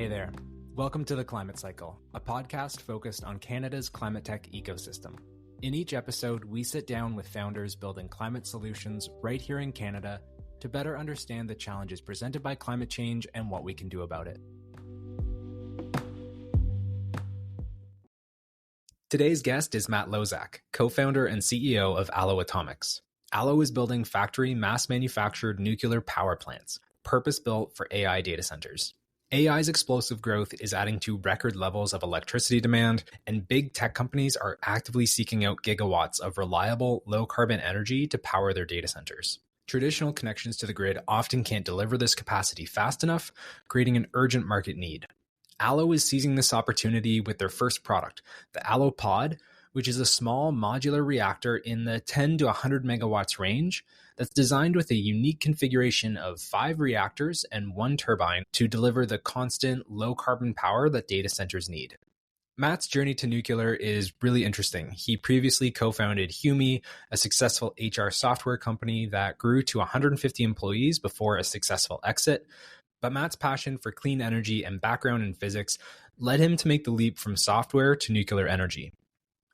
Hey there. Welcome to The Climate Cycle, a podcast focused on Canada's climate tech ecosystem. In each episode, we sit down with founders building climate solutions right here in Canada to better understand the challenges presented by climate change and what we can do about it. Today's guest is Matt Loszak, co-founder and CEO of Aalo Atomics. Aalo is building factory mass-manufactured nuclear power plants, purpose-built for AI data centers. AI's explosive growth is adding to record levels of electricity demand, and big tech companies are actively seeking out gigawatts of reliable, low-carbon energy to power their data centers. Traditional connections to the grid often can't deliver this capacity fast enough, creating an urgent market need. Aalo is seizing this opportunity with their first product, the Aalo Pod, which is a small modular reactor in the 10 to 100 megawatts range that's designed with a unique configuration of 5 reactors and 1 turbine to deliver the constant low-carbon power that data centers need. Matt's journey to nuclear is really interesting. He previously co-founded Humi, a successful HR software company that grew to 150 employees before a successful exit. But Matt's passion for clean energy and background in physics led him to make the leap from software to nuclear energy.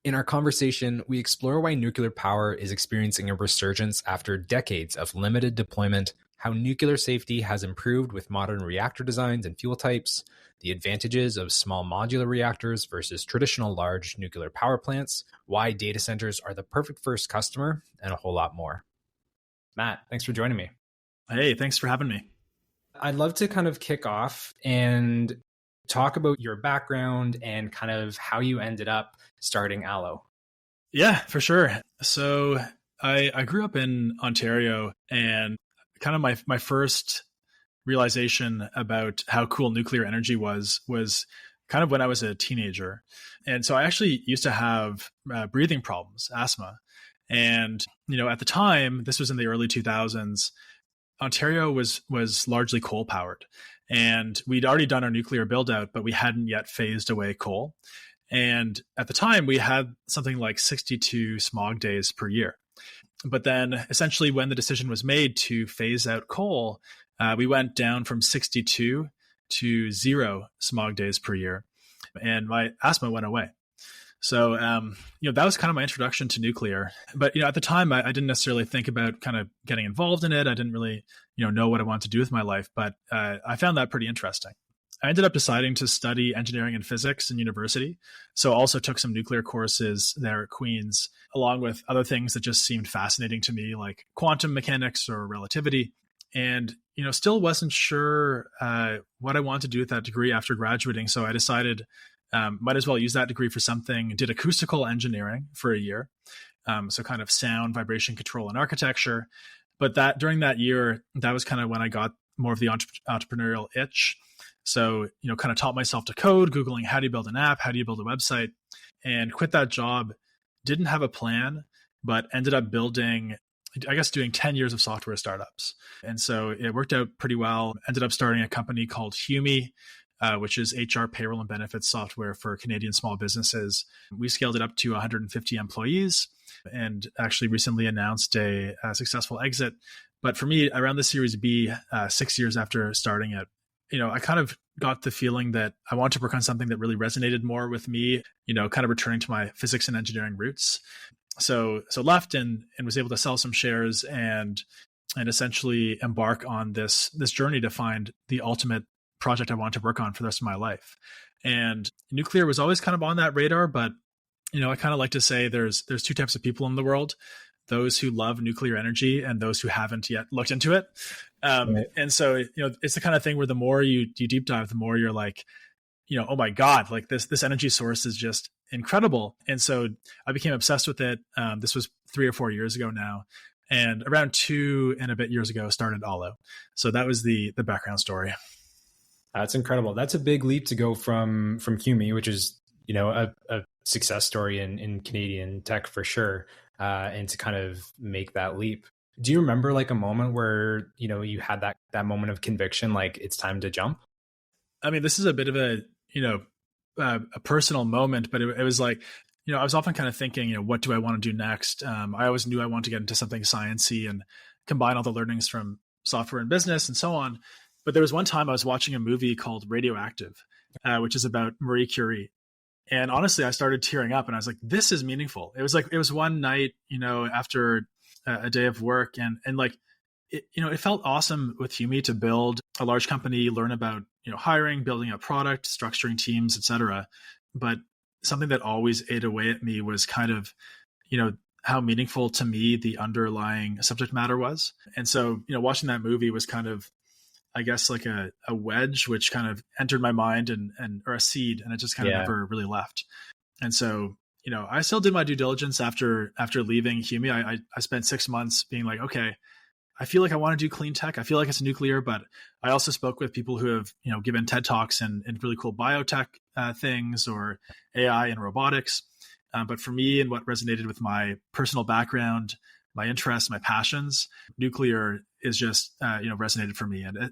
In our conversation, we explore why nuclear power is experiencing a resurgence after decades of limited deployment, how nuclear safety has improved with modern reactor designs and fuel types, the advantages of small modular reactors versus traditional large nuclear power plants, why data centers are the perfect first customer, and a whole lot more. Matt, thanks for joining me. Hey, thanks for having me. I'd love to kind of kick off and talk about your background and kind of how you ended up starting Aalo. Yeah, for sure. So I grew up in Ontario, and kind of my first realization about how cool nuclear energy was kind of when I was a teenager. And so I actually used to have breathing problems, asthma. And, at the time, this was in the early 2000s, Ontario was largely coal powered, and we'd already done our nuclear build out, but we hadn't yet phased away coal. And at the time we had something like 62 smog days per year. But then essentially when the decision was made to phase out coal, we went down from 62 to 0 smog days per year, and my asthma went away. So, that was kind of my introduction to nuclear. But, at the time, I didn't necessarily think about kind of getting involved in it. I didn't really, know what I wanted to do with my life. But I found that pretty interesting. I ended up deciding to study engineering and physics in university. So also took some nuclear courses there at Queen's, along with other things that just seemed fascinating to me, like quantum mechanics or relativity. And, still wasn't sure what I wanted to do with that degree after graduating. So I decided might as well use that degree for something. Did acoustical engineering for a year. So kind of sound, vibration control, and architecture. But during that year, that was kind of when I got more of the entrepreneurial itch. So, kind of taught myself to code, Googling how do you build an app, how do you build a website, and quit that job. Didn't have a plan, but ended up doing 10 years of software startups. And so it worked out pretty well. Ended up starting a company called Humi, which is HR payroll and benefits software for Canadian small businesses. We scaled it up to 150 employees and actually recently announced a successful exit. But for me, around the Series B, 6 years after starting it, I kind of got the feeling that I wanted to work on something that really resonated more with me, kind of returning to my physics and engineering roots. So left and was able to sell some shares and essentially embark on this journey to find the ultimate project I wanted to work on for the rest of my life. And nuclear was always kind of on that radar, but I kind of like to say there's 2 types of people in the world: those who love nuclear energy and those who haven't yet looked into it. Right. And so it's the kind of thing where the more you deep dive, the more you're like, oh my God, like this energy source is just incredible. And so I became obsessed with it. This was 3 or 4 years ago now. And around 2 and a bit years ago, started Aalo. So that was the background story. That's incredible. That's a big leap to go from Humi, which is, a success story in Canadian tech for sure, and to kind of make that leap. Do you remember like a moment where, you had that moment of conviction, like it's time to jump? I mean, this is a bit of a personal moment, but it was like, I was often kind of thinking, what do I want to do next? I always knew I wanted to get into something sciencey and combine all the learnings from software and business and so on. But there was one time I was watching a movie called Radioactive, which is about Marie Curie. And honestly, I started tearing up and I was like, this is meaningful. It was one night, after a day of work and like, it felt awesome with Humi to build a large company, learn about, hiring, building a product, structuring teams, etc. But something that always ate away at me was kind of, how meaningful to me the underlying subject matter was. And so, watching that movie was kind of, I guess, like a wedge, which kind of entered my mind or a seed, and it just kind of never really left. And so, I still did my due diligence after leaving Humi. I spent 6 months being like, okay, I feel like I want to do clean tech. I feel like it's nuclear, but I also spoke with people who have, given TED Talks and really cool biotech things or AI and robotics. But for me, and what resonated with my personal background, my interests, my passions, nuclear is just resonated for me. And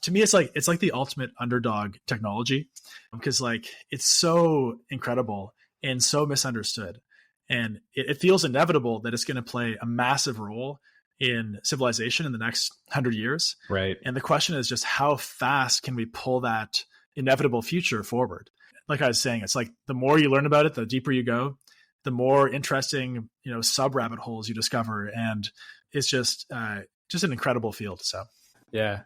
to me, it's like the ultimate underdog technology, because like it's so incredible and so misunderstood, and it feels inevitable that it's going to play a massive role in civilization in the next 100 years. Right. And the question is just how fast can we pull that inevitable future forward? Like I was saying, it's like the more you learn about it, the deeper you go, the more interesting, sub rabbit holes you discover. And it's just an incredible field. So, yeah,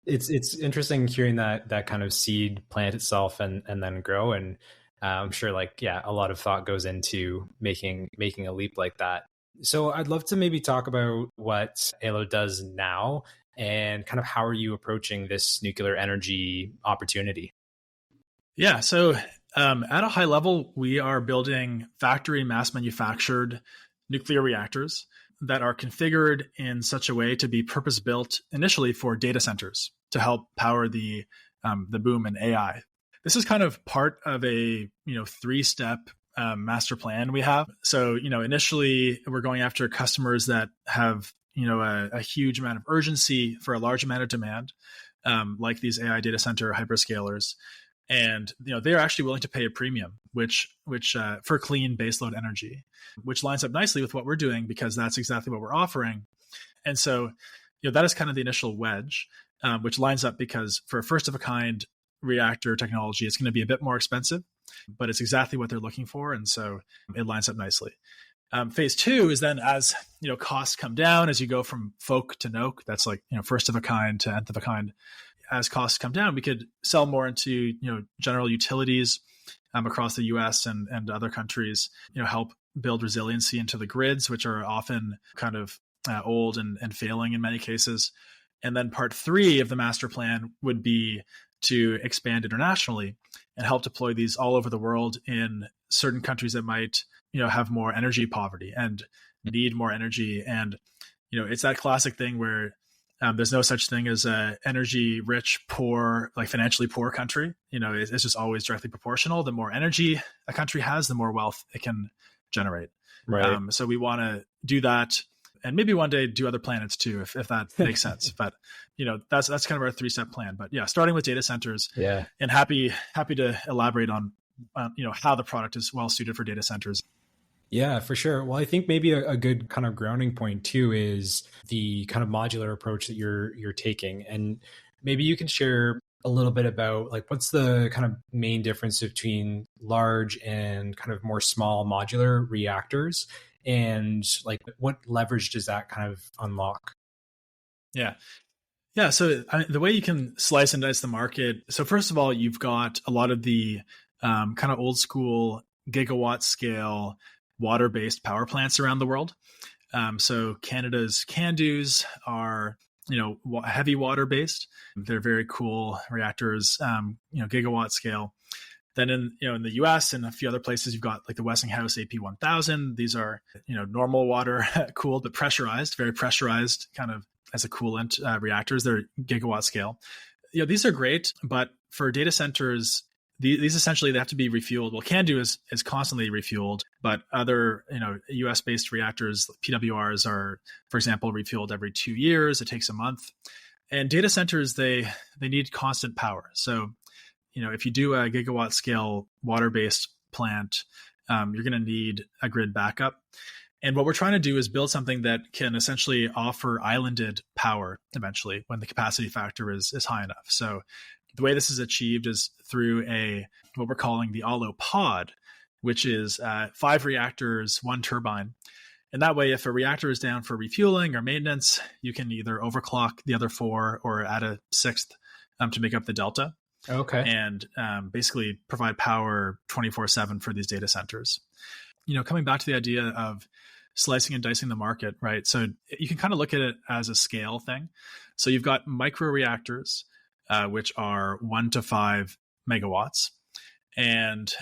it's interesting hearing that kind of seed plant itself and then grow. And I'm sure a lot of thought goes into making a leap like that. So I'd love to maybe talk about what Aalo does now and kind of how are you approaching this nuclear energy opportunity? Yeah. So at a high level, we are building factory mass manufactured nuclear reactors that are configured in such a way to be purpose built initially for data centers to help power the boom in AI. This is kind of part of a 3-step master plan we have. So, initially we're going after customers that have, a huge amount of urgency for a large amount of demand, like these AI data center hyperscalers. And, they're actually willing to pay a premium, which for clean baseload energy, which lines up nicely with what we're doing because that's exactly what we're offering. And so, that is kind of the initial wedge, which lines up because for a first of a kind reactor technology, it's going to be a bit more expensive, but it's exactly what they're looking for. And so it lines up nicely. Phase 2 is then as, costs come down, as you go from folk to noke, that's like, first of a kind to nth of a kind. As costs come down, we could sell more into, general utilities across the US and other countries, help build resiliency into the grids, which are often kind of old and failing in many cases. And then part 3 of the master plan would be to expand internationally and help deploy these all over the world in certain countries that might, have more energy poverty and need more energy. And, it's that classic thing where there's no such thing as a energy rich, poor, like financially poor country. It's just always directly proportional. The more energy a country has, the more wealth it can generate. Right. So we want to do that, and maybe one day do other planets too, if that makes sense. But that's kind of our 3-step plan. But yeah, starting with data centers. Yeah. And happy to elaborate on how the product is well suited for data centers. Yeah, for sure. Well, I think maybe a good kind of grounding point too is the kind of modular approach that you're taking. And maybe you can share a little bit about what's the kind of main difference between large and kind of more small modular reactors, and what leverage does that kind of unlock? Yeah. So the way you can slice and dice the market. So first of all, you've got a lot of the kind of old school gigawatt scale water-based power plants around the world. So Canada's CANDUs are, heavy water-based. They're very cool reactors, gigawatt scale. Then in the US and a few other places, you've got the Westinghouse AP1000. These are, normal water cooled, but pressurized, very pressurized kind of as a coolant reactors. They're gigawatt scale. These are great, but for data centers, these essentially they have to be refueled. Well, CANDU is constantly refueled, but other US based reactors, PWRs, are, for example, refueled every 2 years. It takes a month. And data centers they need constant power. So if you do a gigawatt scale water based plant, you're going to need a grid backup. And what we're trying to do is build something that can essentially offer islanded power eventually when the capacity factor is high enough. So the way this is achieved is through what we're calling the Aalo pod, which is 5 reactors, 1 turbine. And that way, if a reactor is down for refueling or maintenance, you can either overclock the other 4 or add a 6th to make up the delta. Okay. And basically provide power 24/7 for these data centers. Coming back to the idea of slicing and dicing the market, right? So you can kind of look at it as a scale thing. So you've got micro reactors, which are 1 to 5 megawatts. And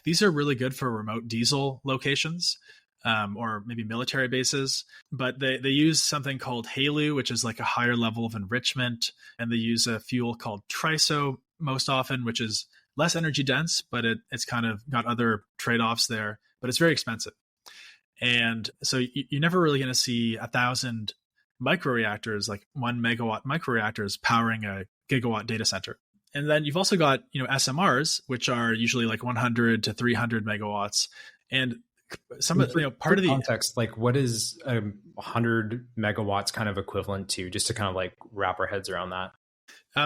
these are really good for remote diesel locations or maybe military bases. But they use something called HALEU, which is like a higher level of enrichment. And they use a fuel called TRISO most often, which is less energy dense, but it's kind of got other trade-offs there, but it's very expensive. And so you're never really going to see 1,000 microreactors, like 1 megawatt microreactors powering a gigawatt data center. And then you've also got, SMRs, which are usually like 100 to 300 megawatts. And some of part of the context, like what is 100 megawatts kind of equivalent to, just to kind of like wrap our heads around that?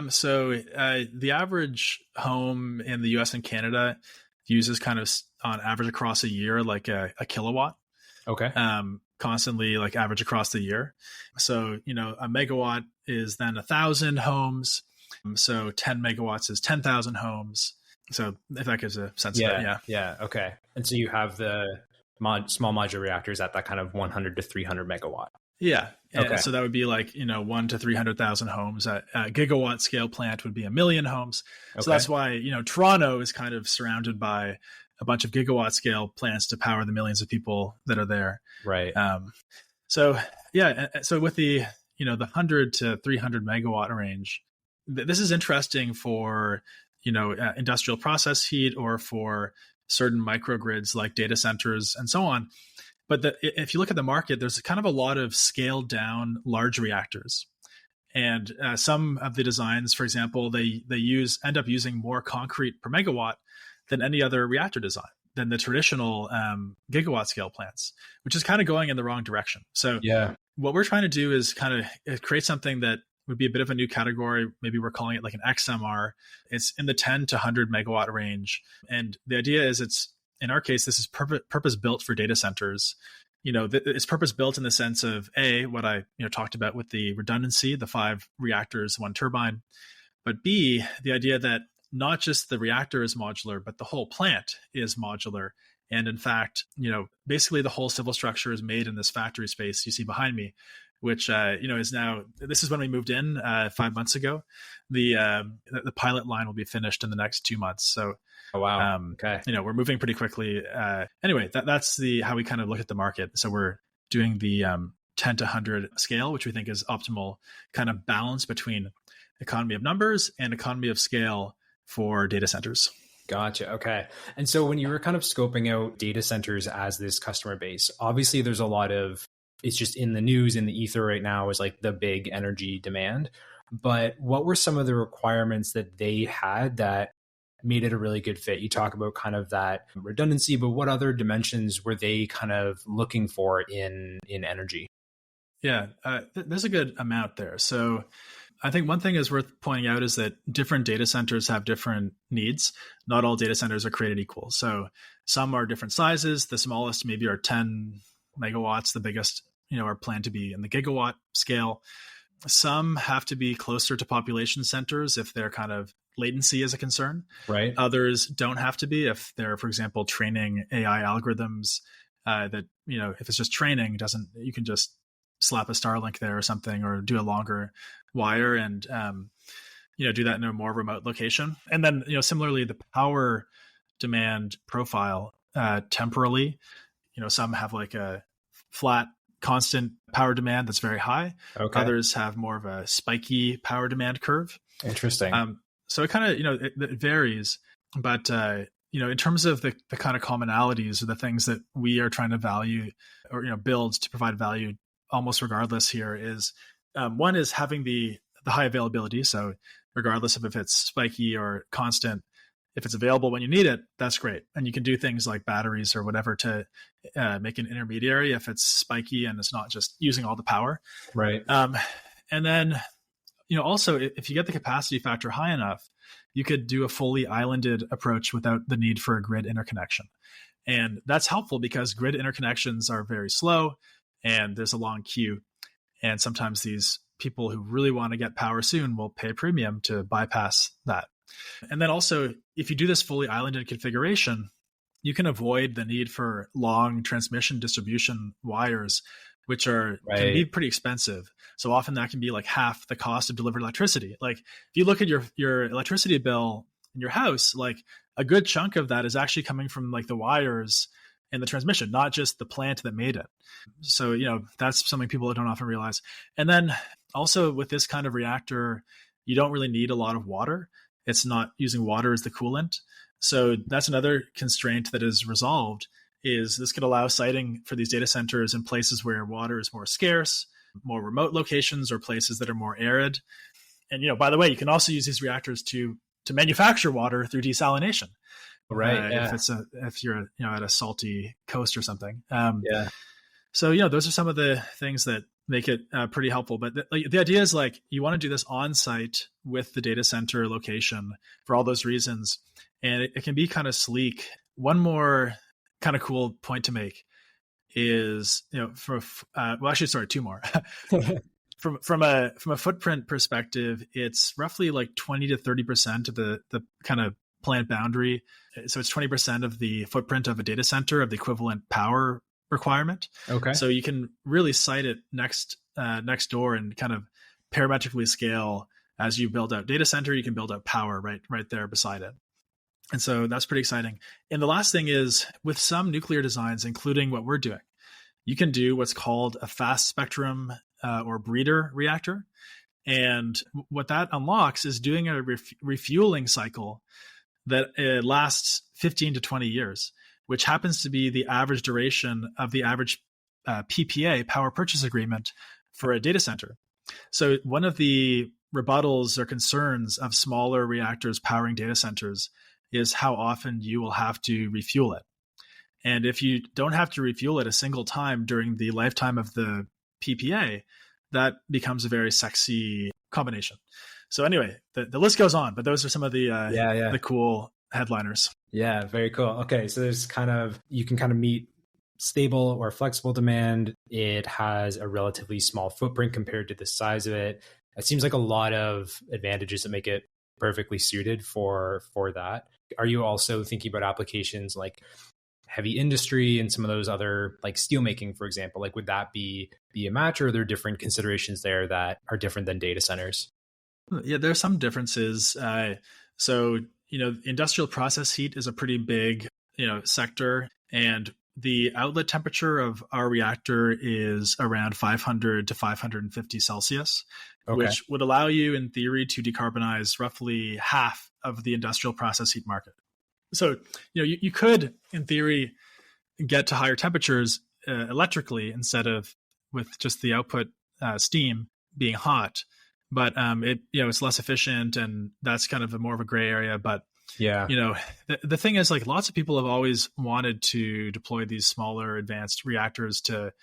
So the average home in the US and Canada uses kind of on average across a year, like a kilowatt. Okay. Constantly like average across the year. So, a megawatt is then 1,000 homes. So 10 megawatts is 10,000 homes. So if that gives a sense of it, yeah. Yeah. Okay. And so you have the small modular reactors at that kind of 100 to 300 megawatt. Yeah. Okay. So that would be like, 1 to 300,000 homes. A gigawatt scale plant would be 1 million homes. Okay. So that's why, Toronto is kind of surrounded by a bunch of gigawatt scale plants to power the millions of people that are there. Right. So with the, the 100 to 300 megawatt range, this is interesting for, industrial process heat or for certain microgrids like data centers and so on. But if you look at the market, there's kind of a lot of scaled down large reactors. And some of the designs, for example, they end up using more concrete per megawatt than any other reactor design, than the traditional gigawatt scale plants, which is kind of going in the wrong direction. So what we're trying to do is kind of create something that would be a bit of a new category. Maybe we're calling it like an XMR. It's in the 10 to 100 megawatt range. And the idea is in our case, this is purpose built for data centers. It's purpose built in the sense of what I talked about with the redundancy, the 5 reactors, 1 turbine, but B, the idea that not just the reactor is modular, but the whole plant is modular. And in fact, basically the whole civil structure is made in this factory space you see behind me, which, is now, this is when we moved in 5 months ago. The pilot line will be finished in the next 2 months. So, oh, wow. Okay. We're moving pretty quickly. Anyway, that's how we kind of look at the market. So we're doing the 10 to 100 scale, which we think is optimal kind of balance between economy of numbers and economy of scale for data centers. Gotcha. Okay. And so when you were kind of scoping out data centers as this customer base, obviously there's a lot of, it's just in the news, in the ether right now is like the big energy demand. But what were some of the requirements that they had that made it a really good fit? You talk about kind of that redundancy, but what other dimensions were they kind of looking for in energy? Yeah, there's a good amount there. So I think one thing is worth pointing out is that different data centers have different needs. Not all data centers are created equal. So some are different sizes. The smallest maybe are 10 megawatts. The biggest, are planned to be in the gigawatt scale. Some have to be closer to population centers if their kind of latency is a concern. Right. Others don't have to be if they're, for example, training AI algorithms that, if it's just training, you can just slap a Starlink there or something, or do a longer wire and, do that in a more remote location. And then, similarly, the power demand profile temporally, some have like a flat, constant power demand that's very high. Okay. Others have more of a spiky power demand curve. Interesting. So it kind of, it varies, but, in terms of the kind of commonalities or the things that we are trying to value or, build to provide value almost regardless here is, one is having the high availability. So regardless of if it's spiky or constant, if it's available when you need it, that's great. And you can do things like batteries or whatever to make an intermediary if it's spiky and it's not just using all the power. Right. And then, also, if you get the capacity factor high enough, you could do a fully islanded approach without the need for a grid interconnection. And that's helpful because grid interconnections are very slow and there's a long queue. And sometimes these people who really want to get power soon will pay a premium to bypass that. And then also, if you do this fully islanded configuration, you can avoid the need for long transmission distribution wires, which can be pretty expensive. So often that can be like half the cost of delivered electricity. Like if you look at your electricity bill in your house, like a good chunk of that is actually coming from like the wires and the transmission, not just the plant that made it. So, that's something people don't often realize. And then also with this kind of reactor, you don't really need a lot of water. It's not using water as the coolant. So that's another constraint that is resolved, is this could allow siting for these data centers in places where water is more scarce, more remote locations, or places that are more arid. And, by the way, you can also use these reactors to manufacture water through desalination. Right. If you're at a salty coast or something. Yeah. So those are some of the things that make it pretty helpful. But the idea is like you want to do this on site with the data center location for all those reasons, and it can be kind of sleek. One more kind of cool point to make is two more. From a footprint perspective, it's roughly like 20 to 30% of the kind of plant boundary. So it's 20% of the footprint of a data center of the equivalent power requirement. Okay. So you can really site it next door and kind of parametrically scale as you build out data center. You can build out power right there beside it. And so that's pretty exciting. And the last thing is, with some nuclear designs, including what we're doing, you can do what's called a fast spectrum or breeder reactor. And what that unlocks is doing a refueling cycle that lasts 15 to 20 years, which happens to be the average duration of the average PPA, power purchase agreement, for a data center. So one of the rebuttals or concerns of smaller reactors powering data centers is how often you will have to refuel it. And if you don't have to refuel it a single time during the lifetime of the PPA, that becomes a very sexy combination. So anyway, the list goes on, but those are some of the cool headliners. Yeah, very cool. Okay, so you can kind of meet stable or flexible demand. It has a relatively small footprint compared to the size of it. It seems like a lot of advantages that make it perfectly suited for that. Are you also thinking about applications like heavy industry and some of those other, like steelmaking, for example? Like, would that be a match, or are there different considerations there that are different than data centers? Yeah, there are some differences. So, industrial process heat is a pretty big, sector, and the outlet temperature of our reactor is around 500 to 550 Celsius, which would allow you, in theory, to decarbonize roughly half of the industrial process heat market. So, you could, in theory, get to higher temperatures electrically instead of with just the output steam being hot. But it's less efficient, and that's kind of more of a gray area. But the thing is, like, lots of people have always wanted to deploy these smaller advanced reactors to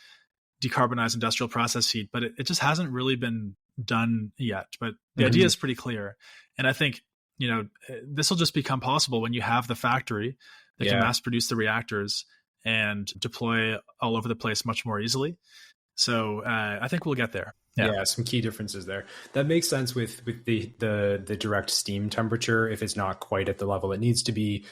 decarbonize industrial process heat, but it just hasn't really been done yet. But the idea is pretty clear, and I think this will just become possible when you have the factory that can mass produce the reactors and deploy all over the place much more easily. So I think we'll get there. Yeah, some key differences there. That makes sense with the direct steam temperature. If it's not quite at the level it needs to be,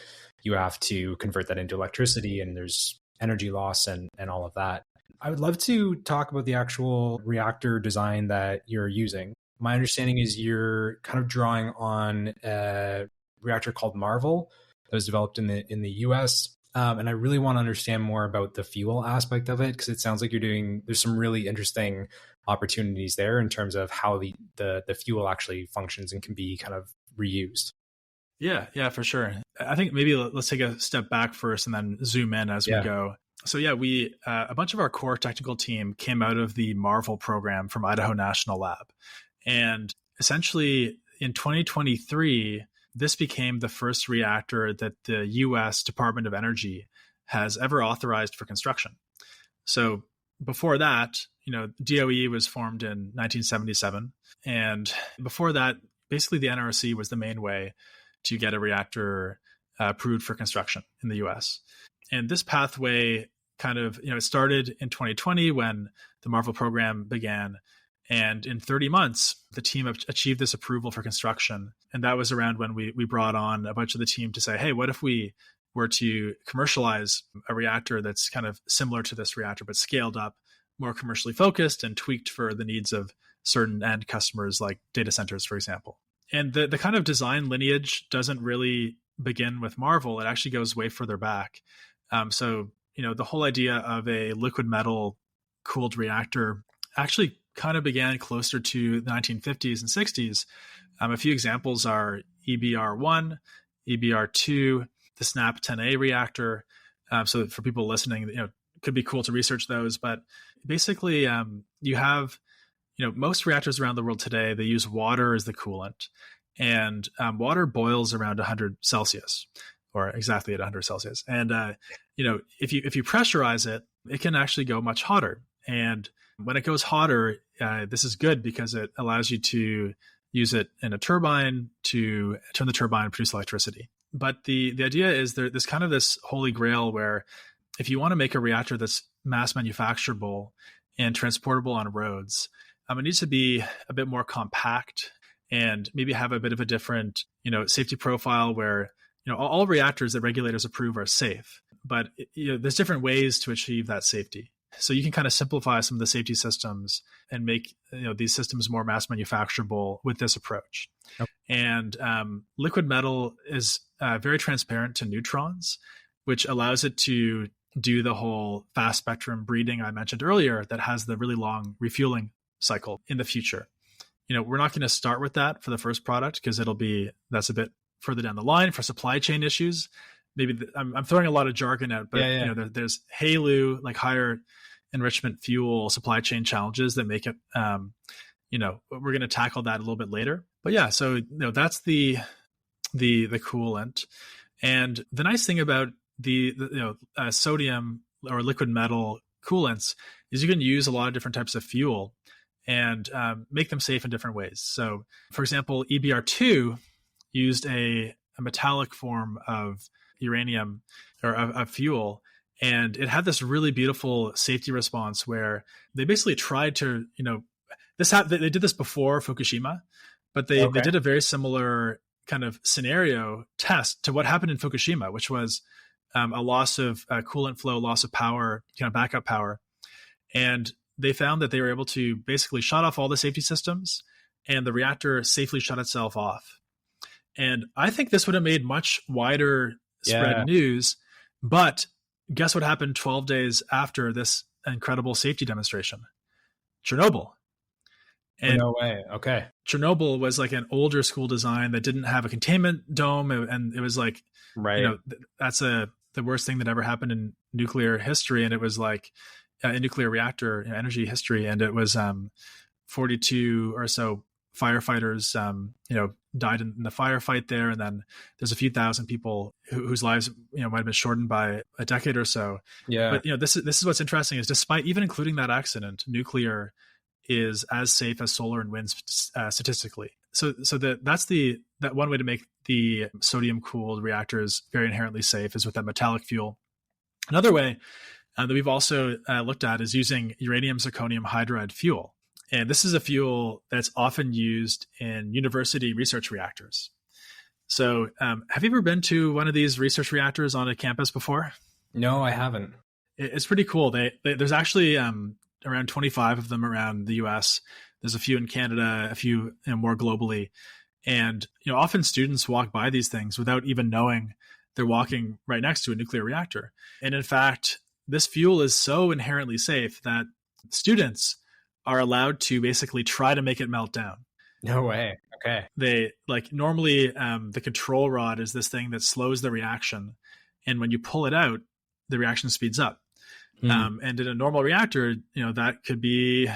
you have to convert that into electricity, and there's energy loss and all of that. I would love to talk about the actual reactor design that you're using. My understanding is you're kind of drawing on a reactor called Marvel that was developed in the US. And I really want to understand more about the fuel aspect of it, because it sounds like there's some really interesting opportunities there in terms of how the fuel actually functions and can be kind of reused. Yeah, for sure. I think maybe let's take a step back first and then zoom in as we go. So we a bunch of our core technical team came out of the Marvel program from Idaho National Lab. And essentially in 2023, this became the first reactor that the US Department of Energy has ever authorized for construction. So before that, DOE was formed in 1977. And before that, basically the NRC was the main way to get a reactor approved for construction in the US. And this pathway kind of, it started in 2020 when the Marvel program began. And in 30 months, the team achieved this approval for construction. And that was around when we brought on a bunch of the team to say, hey, what if we were to commercialize a reactor that's kind of similar to this reactor, but scaled up, more commercially focused and tweaked for the needs of certain end customers like data centers, for example. And the kind of design lineage doesn't really begin with Marvel. It actually goes way further back. So the whole idea of a liquid metal cooled reactor actually kind of began closer to the 1950s and 60s. A few examples are EBR-1, EBR-2, the SNAP 10A reactor. So for people listening, it could be cool to research those. But basically, you have, most reactors around the world today, they use water as the coolant. And water boils around 100 Celsius, or exactly at 100 Celsius. And, if you pressurize it, it can actually go much hotter. And when it goes hotter, this is good because it allows you to use it in a turbine to turn the turbine and produce electricity. But the idea is there's kind of this holy grail where if you want to make a reactor that's mass manufacturable and transportable on roads, it needs to be a bit more compact and maybe have a bit of a different, safety profile where, all reactors that regulators approve are safe, but there's different ways to achieve that safety. So you can kind of simplify some of the safety systems and make these systems more mass manufacturable with this approach. Okay. And liquid metal is very transparent to neutrons, which allows it to do the whole fast spectrum breeding I mentioned earlier that has the really long refueling cycle in the future. We're not going to start with that for the first product because that's a bit further down the line for supply chain issues. Maybe I'm throwing a lot of jargon out, but there's HALEU, like higher enrichment fuel supply chain challenges that make it, we're going to tackle that a little bit later. But yeah, so that's the coolant. And the nice thing about the sodium or liquid metal coolants is you can use a lot of different types of fuel and make them safe in different ways. So, for example, EBR-2 used a metallic form of uranium or of fuel, and it had this really beautiful safety response where they basically tried to, they did this before Fukushima, but they did a very similar kind of scenario test to what happened in Fukushima, which was a loss of coolant flow, loss of power, backup power. And they found that they were able to basically shut off all the safety systems and the reactor safely shut itself off. And I think this would have made much wider spread news, but guess what happened 12 days after this incredible safety demonstration? Chernobyl. And no way. Okay. Chernobyl was like an older school design that didn't have a containment dome. And it was like, that's the worst thing that ever happened in nuclear history. And it was like a nuclear reactor energy history. And it was 42 or so firefighters, died in the firefight there. And then there's a few thousand people whose lives, might have been shortened by a decade or so. Yeah. But, this is what's interesting is despite even including that accident, nuclear is as safe as solar and wind statistically. So that's that one way to make the sodium cooled reactors very inherently safe is with that metallic fuel. Another way that we've also looked at is using uranium zirconium hydride fuel. And this is a fuel that's often used in university research reactors. So have you ever been to one of these research reactors on a campus before? No, I haven't. It's pretty cool. There's actually around 25 of them around the US. There's a few in Canada, a few more globally. And often students walk by these things without even knowing they're walking right next to a nuclear reactor. And in fact, this fuel is so inherently safe that students are allowed to basically try to make it melt down. No way. Okay. They normally the control rod is this thing that slows the reaction. And when you pull it out, the reaction speeds up. And in a normal reactor, that could be,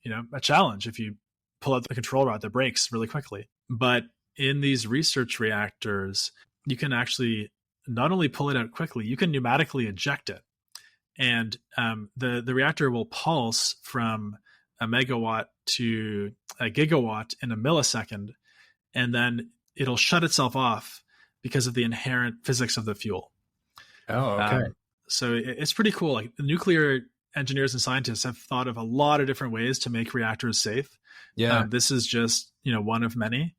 a challenge if you pull out the control rod that breaks really quickly. But in these research reactors, you can actually not only pull it out quickly, you can pneumatically eject it. And the reactor will pulse from a megawatt to a gigawatt in a millisecond, and then it'll shut itself off because of the inherent physics of the fuel. Oh, okay. So it's pretty cool. Like, the nuclear engineers and scientists have thought of a lot of different ways to make reactors safe. Yeah. This is just, one of many.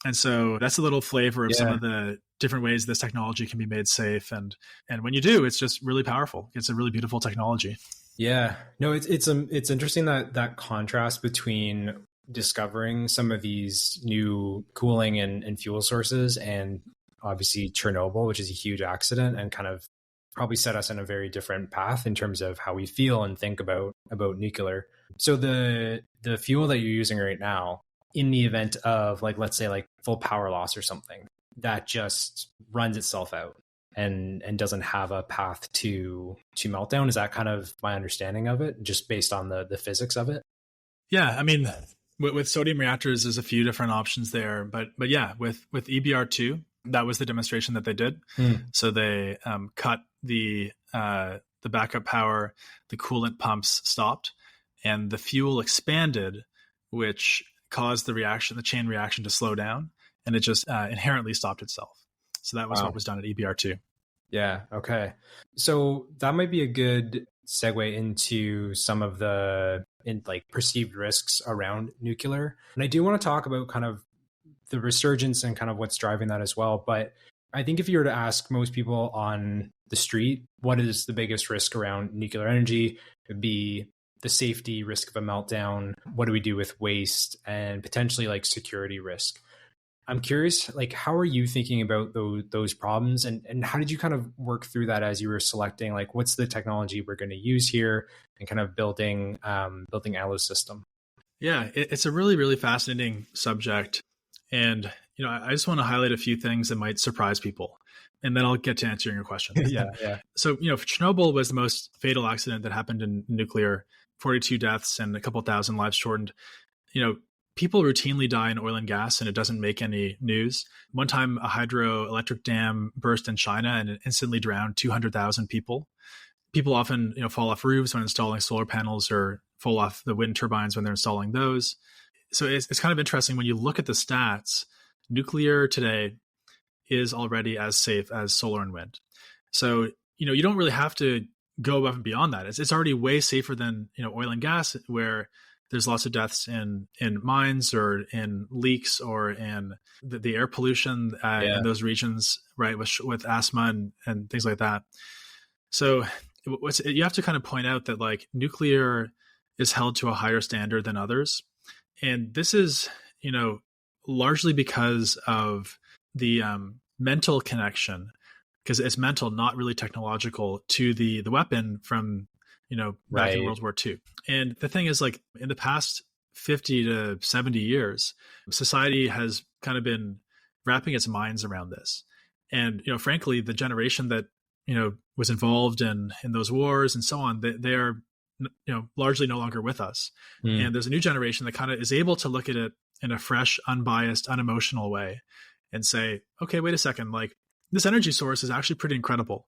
And so that's a little flavor of some of the different ways this technology can be made safe. And when you do, it's just really powerful. It's a really beautiful technology. Yeah. No, it's interesting that contrast between discovering some of these new cooling and fuel sources, and obviously Chernobyl, which is a huge accident and kind of probably set us on a very different path in terms of how we feel and think about nuclear. So the fuel that you're using right now, in the event of, like, let's say like full power loss or something, that just runs itself out and doesn't have a path to meltdown. Is that kind of my understanding of it, just based on the physics of it? Yeah, I mean, with sodium reactors, there's a few different options there, but yeah, with EBR2, that was the demonstration that they did. So they cut the backup power, the coolant pumps stopped, and the fuel expanded, which caused the chain reaction to slow down, and it just inherently stopped itself. So that was what was done at EBR2. Yeah. Okay. So that might be a good segue into some of the perceived risks around nuclear. And I do want to talk about kind of the resurgence and kind of what's driving that as well. But I think if you were to ask most people on the street, what is the biggest risk around nuclear energy, it would be the safety risk of a meltdown. What do we do with waste, and potentially like security risk? I'm curious, like, how are you thinking about those problems, and how did you kind of work through that as you were selecting, like, what's the technology we're going to use here, and kind of building Aalo's system? Yeah, it's a really, really fascinating subject. And, I just want to highlight a few things that might surprise people, and then I'll get to answering your question. Yeah. So, Chernobyl was the most fatal accident that happened in nuclear, 42 deaths and a couple thousand lives shortened. People routinely die in oil and gas, and it doesn't make any news. One time, a hydroelectric dam burst in China, and it instantly drowned 200,000 people. People often, fall off roofs when installing solar panels, or fall off the wind turbines when they're installing those. So it's kind of interesting when you look at the stats. Nuclear today is already as safe as solar and wind. So, you don't really have to go above and beyond that. It's already way safer than, oil and gas, where there's lots of deaths in mines, or in leaks, or in the air pollution in those regions, right, with asthma and things like that. So you have to kind of point out that, like, nuclear is held to a higher standard than others. And this is, largely because of the mental connection, because it's mental, not really technological, to the weapon from back in World War II. And the thing is, like, in the past 50 to 70 years, society has kind of been wrapping its minds around this. And, frankly, the generation that, was involved in those wars and so on, they are, largely no longer with us. And there's a new generation that kind of is able to look at it in a fresh, unbiased, unemotional way and say, okay, wait a second, like, this energy source is actually pretty incredible.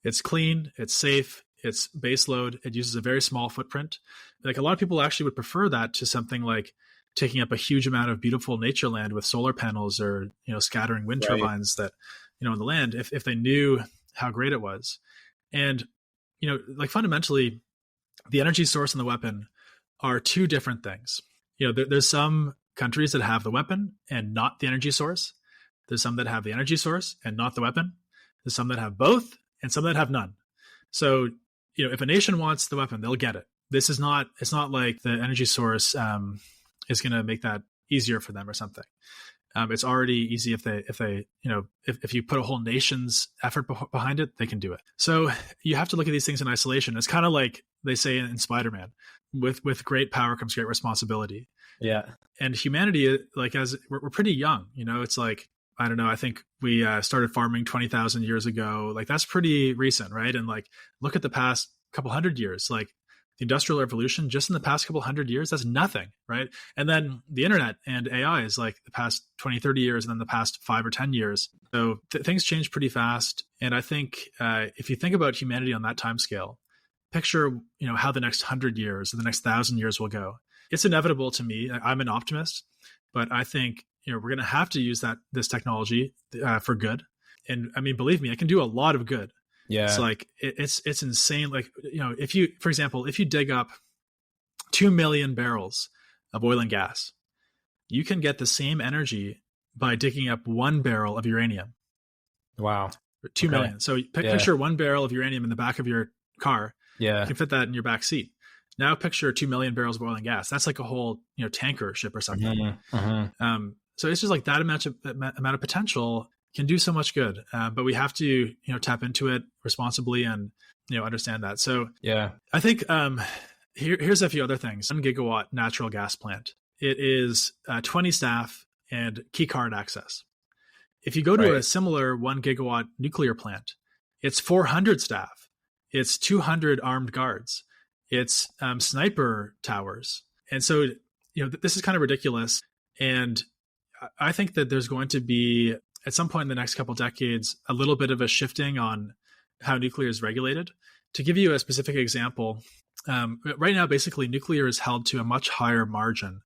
It's clean, it's safe, it's baseload, it uses a very small footprint. Like, a lot of people actually would prefer that to something like taking up a huge amount of beautiful nature land with solar panels, or, scattering wind turbines that, in the land, if they knew how great it was. And, like, fundamentally, the energy source and the weapon are two different things. There's some countries that have the weapon and not the energy source. There's some that have the energy source and not the weapon. There's some that have both, and some that have none. So, if a nation wants the weapon, they'll get it. It's not like the energy source is going to make that easier for them or something. It's already easy if you put a whole nation's effort behind it, they can do it. So you have to look at these things in isolation. It's kind of like they say in Spider-Man, with great power comes great responsibility. Yeah. And humanity, like, as we're pretty young, it's like, I don't know, I think we started farming 20,000 years ago. Like, that's pretty recent, right? And, like, look at the past couple hundred years. Like, the Industrial Revolution, just in the past couple 100 years, that's nothing, right? And then the internet and AI is like the past 20, 30 years, and then the past 5 or 10 years. So things change pretty fast. And I think if you think about humanity on that time scale, picture, how the next 100 years or the next 1,000 years will go. It's inevitable to me. I'm an optimist, but I think, we're going to have to use this technology for good. And I mean, believe me, it can do a lot of good. Yeah. It's like, it's insane. Like, if you, for example, if you dig up 2 million barrels of oil and gas, you can get the same energy by digging up 1 barrel of uranium. Wow. 2 million. So picture 1 barrel of uranium in the back of your car. Yeah. You can fit that in your back seat. Now picture 2 million barrels of oil and gas. That's like a whole, tanker ship or something. So it's just like that amount of potential can do so much good. But we have to, tap into it responsibly and, understand that. So yeah, I think here's a few other things. 1 gigawatt natural gas plant. It is 20 staff and key card access. If you go to a similar 1 gigawatt nuclear plant, it's 400 staff. It's 200 armed guards. It's sniper towers. And so, this is kind of ridiculous. And I think that there's going to be, at some point in the next couple decades, a little bit of a shifting on how nuclear is regulated. To give you a specific example, right now, basically, nuclear is held to a much higher margin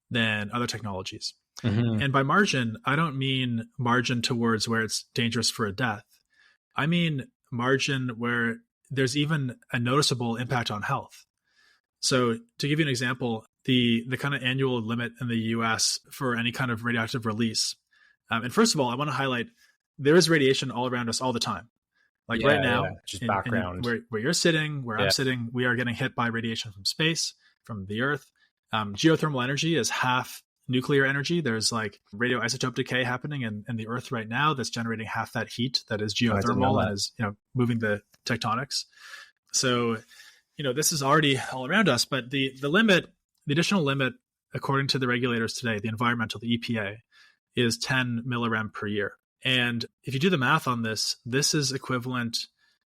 than other technologies. And by margin, I don't mean margin towards where it's dangerous for a death. I mean margin where there's even a noticeable impact on health. So to give you an example, the kind of annual limit in the US for any kind of radioactive release. And first of all, I want to highlight there is radiation all around us all the time. Like right now, just background. Where you're sitting, where I'm sitting, we are getting hit by radiation from space, from the Earth. Geothermal energy is half nuclear energy. There's like radioisotope decay happening in the Earth right now that's generating half that heat that is geothermal and is moving the tectonics. So this is already all around us, but the additional limit, according to the regulators today, the EPA, is 10 millirem per year. And if you do the math on this, this is equivalent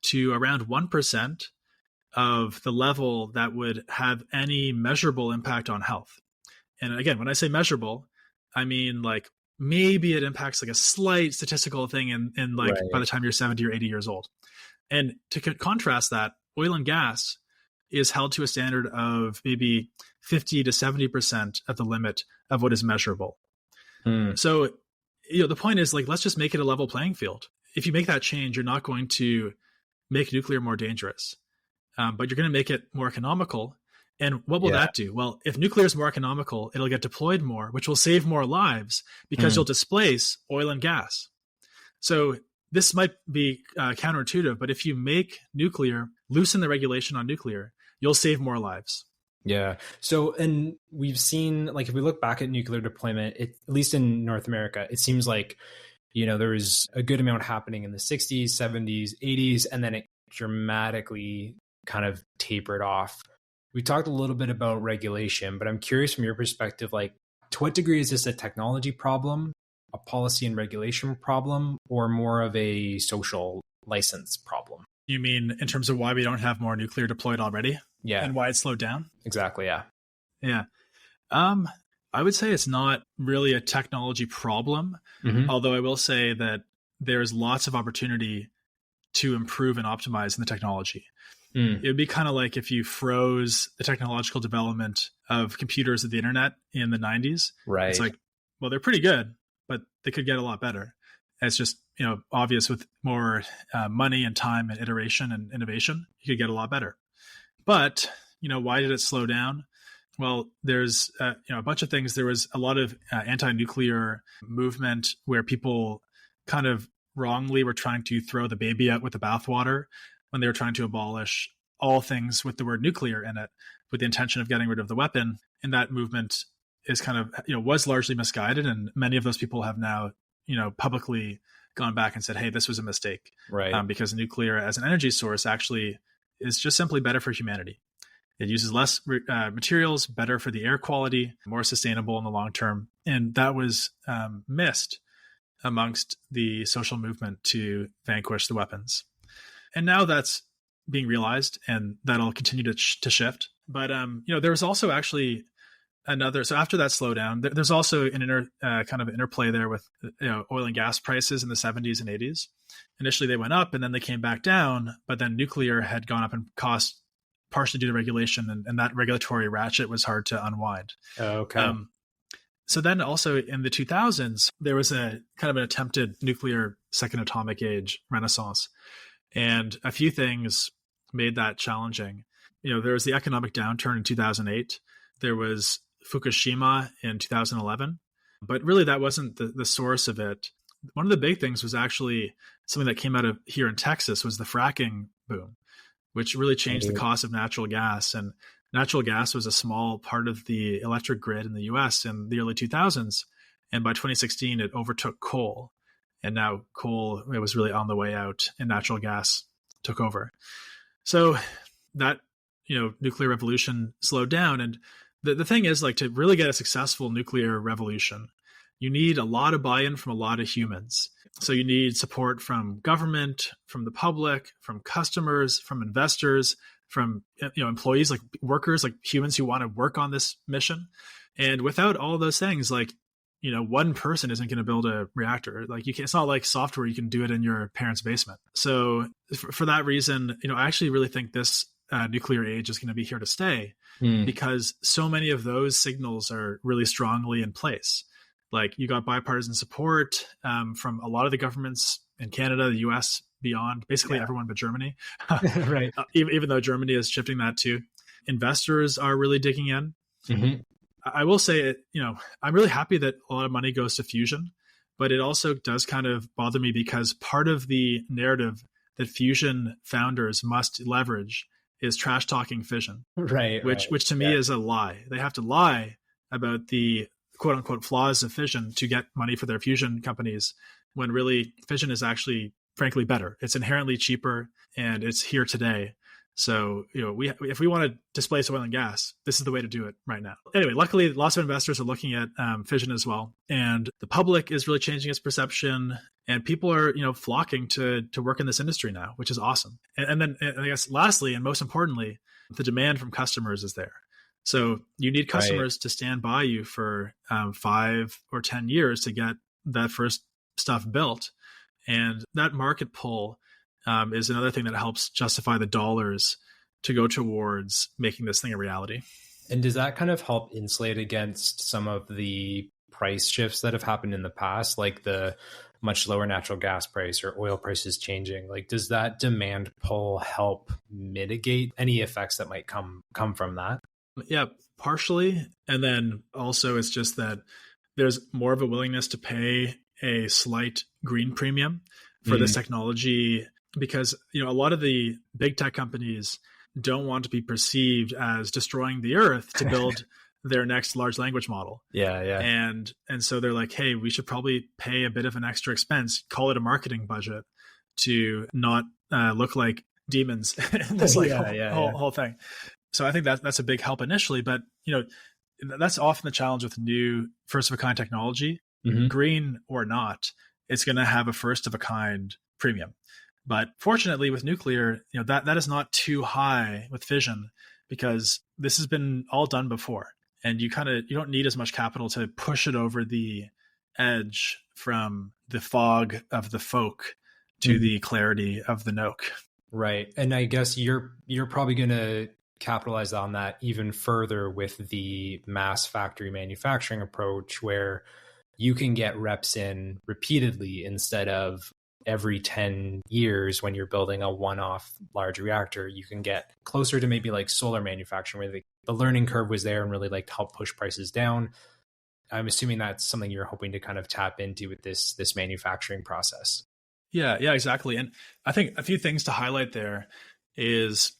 to around 1% of the level that would have any measurable impact on health. And again, when I say measurable, I mean like maybe it impacts like a slight statistical thing in like by the time you're 70 or 80 years old. And to contrast that, oil and gas is held to a standard of maybe 50 to 70% of the limit of what is measurable. So, the point is like, let's just make it a level playing field. If you make that change, you're not going to make nuclear more dangerous, but you're going to make it more economical. And what will that do? Well, if nuclear is more economical, it'll get deployed more, which will save more lives because you'll displace oil and gas. So this might be counterintuitive, but if you make nuclear, loosen the regulation on nuclear, you'll save more lives. Yeah. So, and we've seen, like, if we look back at nuclear deployment, at least in North America, it seems like, there was a good amount happening in the 60s, 70s, 80s, and then it dramatically kind of tapered off. We talked a little bit about regulation, but I'm curious from your perspective, like, to what degree is this a technology problem, a policy and regulation problem, or more of a social license problem? You mean in terms of why we don't have more nuclear deployed already? Yeah. And why it slowed down? Exactly. Yeah. Yeah. I would say it's not really a technology problem, although I will say that there's lots of opportunity to improve and optimize in the technology. It would be kind of like if you froze the technological development of computers of the internet in the 90s. Right. It's like, well, they're pretty good, but they could get a lot better. It's just, obvious with more money and time and iteration and innovation, you could get a lot better. But, why did it slow down? Well, there's, a bunch of things. There was a lot of anti-nuclear movement where people kind of wrongly were trying to throw the baby out with the bathwater when they were trying to abolish all things with the word nuclear in it, with the intention of getting rid of the weapon. And that movement is kind of, was largely misguided. And many of those people have now, publicly gone back and said, hey, this was a mistake. Right. Because nuclear as an energy source actually is just simply better for humanity. It uses less materials, better for the air quality, more sustainable in the long term. And that was missed amongst the social movement to vanquish the weapons. And now that's being realized, and that'll continue to shift. But there was also actually another. So after that slowdown, there's also an kind of interplay there with oil and gas prices in the 70s and 80s. Initially, they went up, and then they came back down. But then nuclear had gone up in cost, partially due to regulation, and that regulatory ratchet was hard to unwind. Okay. So then also in the 2000s, there was a kind of an attempted nuclear second atomic age renaissance. And a few things made that challenging. There was the economic downturn in 2008. There was Fukushima in 2011. But really, that wasn't the source of it. One of the big things was actually something that came out of here in Texas was the fracking boom, which really changed the cost of natural gas. And natural gas was a small part of the electric grid in the US in the early 2000s. And by 2016, it overtook coal. And now coal, it was really on the way out, and natural gas took over. So that, nuclear revolution slowed down. And the thing is, like, to really get a successful nuclear revolution, you need a lot of buy-in from a lot of humans. So you need support from government, from the public, from customers, from investors, from employees, like workers, like humans who want to work on this mission. And without all those things, like, one person isn't going to build a reactor. Like, it's not like software, you can do it in your parents' basement. So for that reason, I actually really think this nuclear age is going to be here to stay, because so many of those signals are really strongly in place. Like, you got bipartisan support from a lot of the governments in Canada, the US, beyond, basically everyone but Germany. Right. Even though Germany is shifting that too. Investors are really digging in. Mm-hmm. I will say, I'm really happy that a lot of money goes to fusion, but it also does kind of bother me because part of the narrative that fusion founders must leverage is trash talking fission. Right. Which to me is a lie. They have to lie about the quote unquote flaws of fission to get money for their fusion companies, when really fission is actually, frankly, better. It's inherently cheaper, and it's here today. So, if we want to displace oil and gas, this is the way to do it right now. Anyway, luckily, lots of investors are looking at fission as well. And the public is really changing its perception, and people are, flocking to work in this industry now, which is awesome. And then I guess lastly, and most importantly, the demand from customers is there. So you need customers to stand by you for 5 or 10 years to get that first stuff built. And that market pull is another thing that helps justify the dollars to go towards making this thing a reality. And does that kind of help insulate against some of the price shifts that have happened in the past, like the much lower natural gas price or oil prices changing? Like, does that demand pull help mitigate any effects that might come from that? Yeah, partially. And then also it's just that there's more of a willingness to pay a slight green premium for this technology, because, a lot of the big tech companies don't want to be perceived as destroying the earth to build their next large language model. Yeah. And so they're like, hey, we should probably pay a bit of an extra expense, call it a marketing budget, to not look like demons in this whole thing. So I think that's a big help initially, but that's often the challenge with new first of a kind technology, green or not, it's going to have a first of a kind premium. But fortunately with nuclear, that is not too high with fission, because this has been all done before, and you don't need as much capital to push it over the edge from the fog of the folk to the clarity of the Noke. Right. And I guess you're probably going to capitalize on that even further with the mass factory manufacturing approach, where you can get reps in repeatedly instead of every 10 years when you're building a one-off large reactor. You can get closer to maybe like solar manufacturing, where the learning curve was there and really like help push prices down. I'm assuming that's something you're hoping to kind of tap into with this manufacturing process. Yeah, exactly. And I think a few things to highlight there is,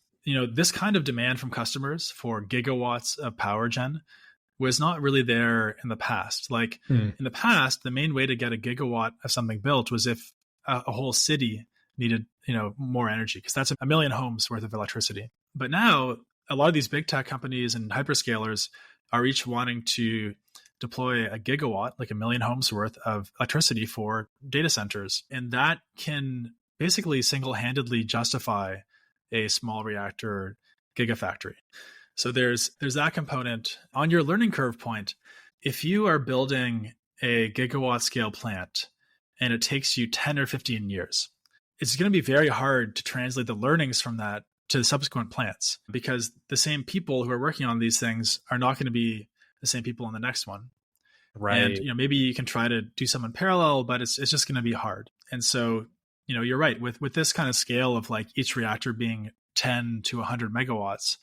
this kind of demand from customers for gigawatts of power gen was not really there in the past. Like in the past, the main way to get a gigawatt of something built was if a whole city needed, more energy, because that's 1 million homes worth of electricity. But now a lot of these big tech companies and hyperscalers are each wanting to deploy a gigawatt, like 1 million homes worth of electricity for data centers. And that can basically single-handedly justify a small reactor gigafactory. So there's that component. On your learning curve point, if you are building a gigawatt scale plant and it takes you 10 or 15 years, it's going to be very hard to translate the learnings from that to subsequent plants, because the same people who are working on these things are not going to be the same people on the next one. Right. And maybe you can try to do some in parallel, but it's just going to be hard. And so you're right, with this kind of scale of like each reactor being 10 to 100 megawatts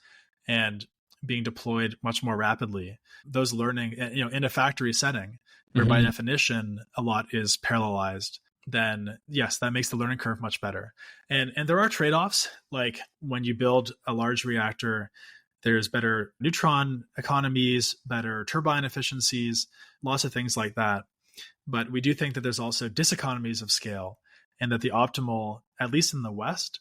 and being deployed much more rapidly, those learning in a factory setting where by definition a lot is parallelized, then yes, that makes the learning curve much better. And there are trade-offs. Like when you build a large reactor, there's better neutron economies, better turbine efficiencies, lots of things like that. But we do think that there's also diseconomies of scale, and that the optimal, at least in the West,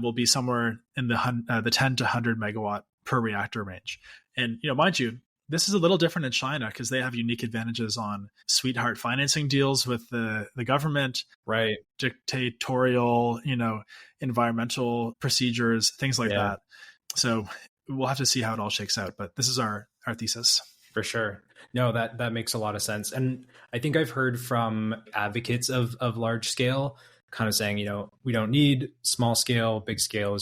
will be somewhere in the 10 to 100 megawatt per reactor range. And mind you, this is a little different in China because they have unique advantages on sweetheart financing deals with the government, right? Dictatorial, environmental procedures, things like that. So we'll have to see how it all shakes out. But this is our thesis. For sure. No, that makes a lot of sense. And I think I've heard from advocates of large scale kind of saying, we don't need small scale, big scale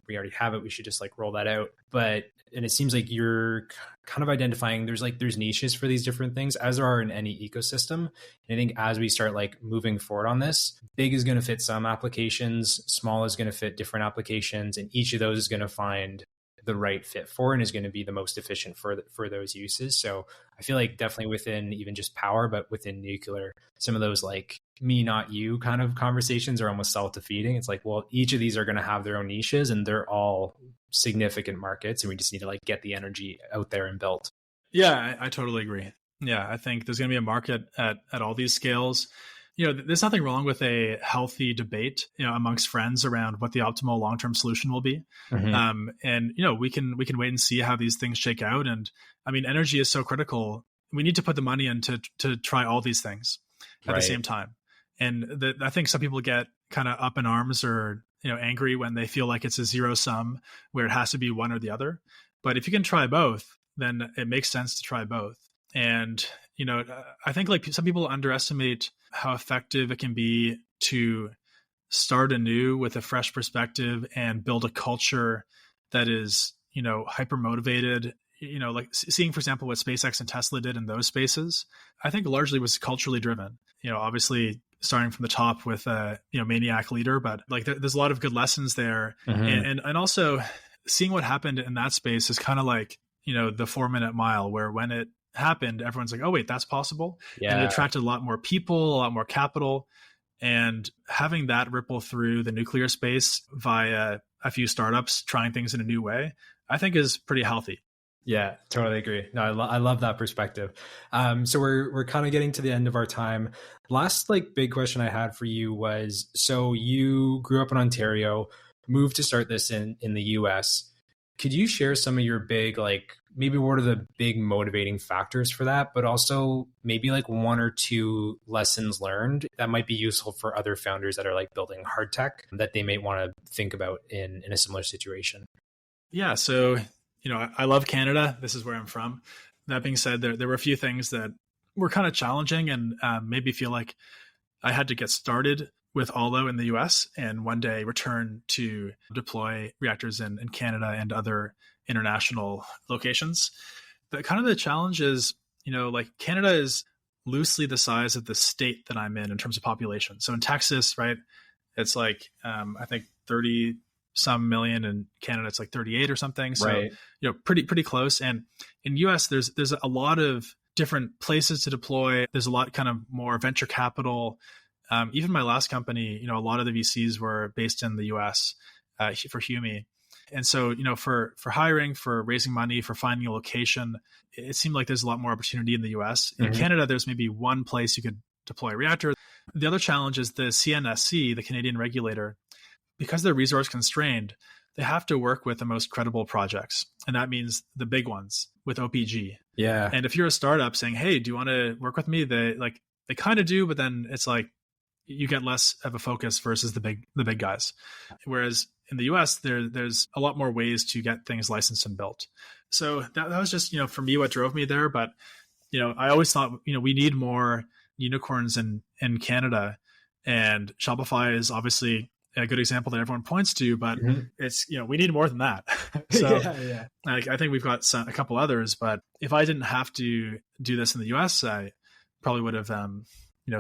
we already have it. We should just like roll that out. And it seems like you're kind of identifying there's niches for these different things, as there are in any ecosystem. And I think as we start like moving forward on this, big is going to fit some applications, small is going to fit different applications, and each of those is going to find the right fit for and is going to be the most efficient for those uses. So I feel like definitely within even just power, but within nuclear, some of those like me, not you kind of conversations are almost self-defeating. It's like, well, each of these are going to have their own niches and they're all significant markets, and we just need to like get the energy out there and built. Yeah, I totally agree. Yeah, I think there's going to be a market at all these scales. There's nothing wrong with a healthy debate, amongst friends around what the optimal long-term solution will be. And we can wait and see how these things shake out. And I mean, energy is so critical. We need to put the money in to try all these things at the same time. And I think some people get kind of up in arms or angry when they feel like it's a zero sum where it has to be one or the other. But if you can try both, then it makes sense to try both. And I think like some people underestimate how effective it can be to start anew with a fresh perspective and build a culture that is, hyper motivated. Like seeing, for example, what SpaceX and Tesla did in those spaces, I think largely was culturally driven. Obviously starting from the top with a maniac leader, but like there's a lot of good lessons there. And also seeing what happened in that space is kind of like the 4-minute mile, where when it happened, everyone's like, oh wait, that's possible. And it attracted a lot more people, a lot more capital, and having that ripple through the nuclear space via a few startups trying things in a new way, I think is pretty healthy. Yeah, totally agree. No, I love that perspective. So we're kind of getting to the end of our time. Last like big question I had for you was, so you grew up in Ontario, moved to start this in the US. Could you share some of your big, like maybe what are the big motivating factors for that, but also maybe like one or two lessons learned that might be useful for other founders that are like building hard tech that they may want to think about in a similar situation? Yeah. So, I love Canada. This is where I'm from. That being said, there were a few things that were kind of challenging and made me feel like I had to get started with Aalo in the US and one day return to deploy reactors in Canada and other international locations. The kind of the challenge is, like Canada is loosely the size of the state that I'm in terms of population. So in Texas, right, it's like, I think 30 some million. In Canada, it's like 38 or something. So, right. Pretty close. And in US, there's a lot of different places to deploy. There's a lot kind of more venture capital. Even my last company, a lot of the VCs were based in the US for Humi. And so, for hiring, for raising money, for finding a location, it seemed like there's a lot more opportunity in the US. In Canada, there's maybe one place you could deploy a reactor. The other challenge is the CNSC, the Canadian regulator, because they're resource constrained, they have to work with the most credible projects. And that means the big ones with OPG. Yeah. And if you're a startup saying, hey, do you want to work with me? They kind of do, but then it's like, you get less of a focus versus the big guys. Whereas in the US, there's a lot more ways to get things licensed and built. So that was just, for me, what drove me there. But, I always thought, we need more unicorns in Canada, and Shopify is obviously a good example that everyone points to, but it's, we need more than that. So I think we've got a couple others, but if I didn't have to do this in the US, I probably would have,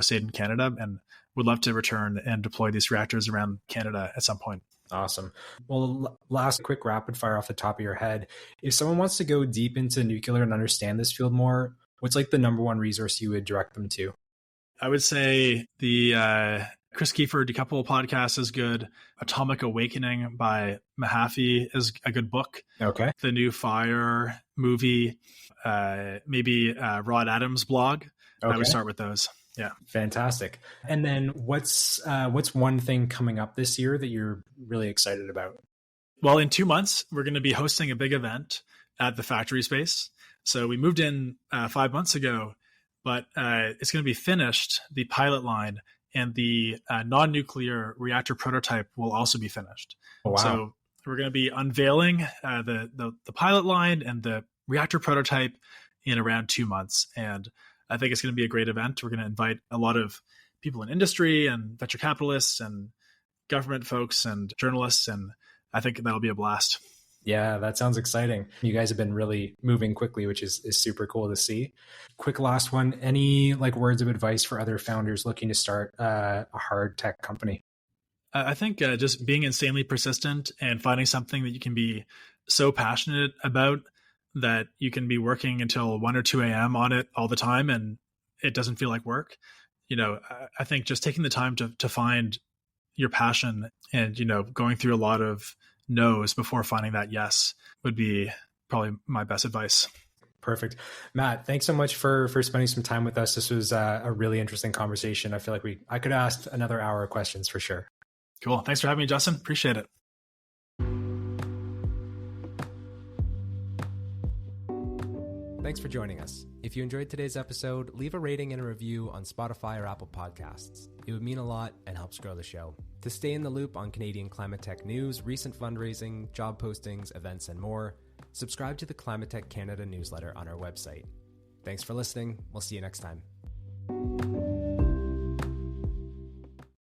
stayed in Canada, and would love to return and deploy these reactors around Canada at some point. Awesome. Well, last quick rapid fire off the top of your head. If someone wants to go deep into nuclear and understand this field more, what's like the number one resource you would direct them to? I would say the Chris Kiefer Decouple podcast is good. Atomic Awakening by Mahaffey is a good book. Okay. The New Fire movie, maybe Rod Adams' blog. Okay. I would start with those. Yeah. Fantastic. And then what's one thing coming up this year that you're really excited about? Well, in 2 months, we're going to be hosting a big event at the factory space. So we moved in 5 months ago, but it's going to be finished, the pilot line, and the non-nuclear reactor prototype will also be finished. Oh, wow. So we're going to be unveiling the pilot line and the reactor prototype in around 2 months. And I think it's going to be a great event. We're going to invite a lot of people in industry and venture capitalists and government folks and journalists, and I think that'll be a blast. Yeah, that sounds exciting. You guys have been really moving quickly, which is super cool to see. Quick last one. Any words of advice for other founders looking to start a hard tech company? I think just being insanely persistent and finding something that you can be so passionate about that you can be working until 1 or 2 a.m. on it all the time and it doesn't feel like work. I think just taking the time to find your passion and, going through a lot of no's before finding that yes would be probably my best advice. Perfect. Matt, thanks so much for spending some time with us. This was a really interesting conversation. I feel like I could ask another hour of questions for sure. Cool. Thanks for having me, Justin. Appreciate it. Thanks for joining us. If you enjoyed today's episode, leave a rating and a review on Spotify or Apple Podcasts. It would mean a lot and helps grow the show. To stay in the loop on Canadian climate tech news, recent fundraising, job postings, events, and more, subscribe to the Climate Tech Canada newsletter on our website. Thanks for listening. We'll see you next time.